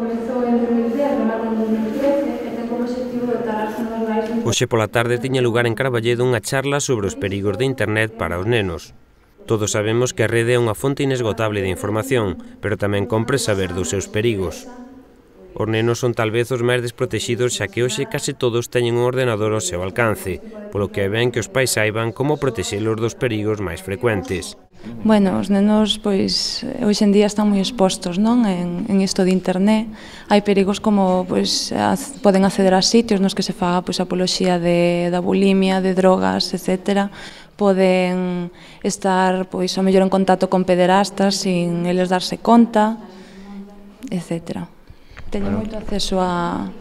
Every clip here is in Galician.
Comezou en 2010, remata en 2013 e ten como objetivo dotarse nos bares. Hoxe pola tarde tiña lugar en Carballedo unha charla sobre os perigos de internet para os nenos. Todos sabemos que a rede é unha fonte inesgotable de información, pero tamén compre saber dos seus perigos. Os nenos son tal vez os máis desprotexidos, xa que hoxe case todos teñen un ordenador ao seu alcance, polo que é ben que os pais saiban como protexelos dos perigos máis frecuentes. Bueno, os nenos, pois, hoxe en día están moi expostos, non? En isto de internet. Hai perigos como, pois, poden acceder a sitios nos que se faga, pois, apoloxía da bulimia, de drogas, etcétera. Poden estar, pois, ao mellor en contacto con pederastas sin eles darse conta, etcétera. Teñen moito acceso a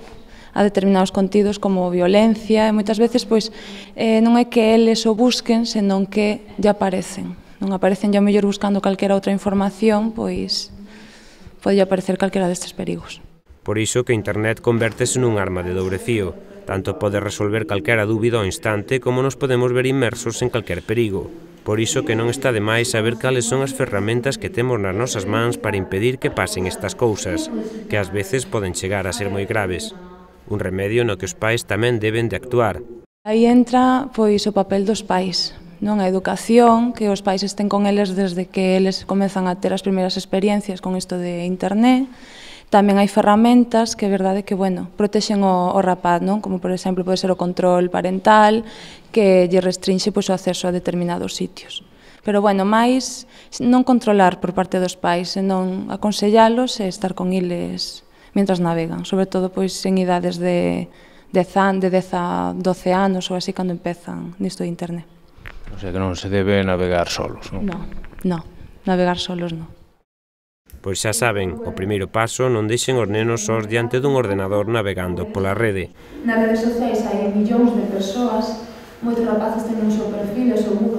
determinados contidos como violencia e moitas veces, pois, non é que eles o busquen, senón que lle aparecen. Non aparecen ao mellor buscando calquera outra información, pois pode aparecer calquera destes perigos. Por iso que internet convértese nun arma de dobre fío. Tanto pode resolver calquera dúbida ao instante como nos podemos ver inmersos en calquer perigo. Por iso que non está de máis saber cales son as ferramentas que temos nas nosas mans para impedir que pasen estas cousas, que ás veces poden chegar a ser moi graves. Un remedio no que os pais tamén deben de actuar. Aí entra, pois, o papel dos pais. Non, a educación, que os pais estén con eles desde que eles comezan a ter as primeiras experiencias con isto de internet. Tamén hai ferramentas que é verdade que, bueno, protexen o rapaz, non? Como, por exemplo, pode ser o control parental, que lle restrinxe, pois, o acceso a determinados sitios. Pero, bueno, máis non controlar por parte dos pais, senón aconsellalos e estar con eles mentras navegan, sobre todo, pois, en idades de 10 a 12 anos ou así, cando empezan nisto de internet. O sea que non se debe navegar solos, non? Non, navegar solos non. Pois xa saben, o primeiro paso non deixen os nenos sós diante dun ordenador navegando pola rede. Nas redes sociais hai millóns de persoas, moitos rapaces teñen o seu perfil e o seu book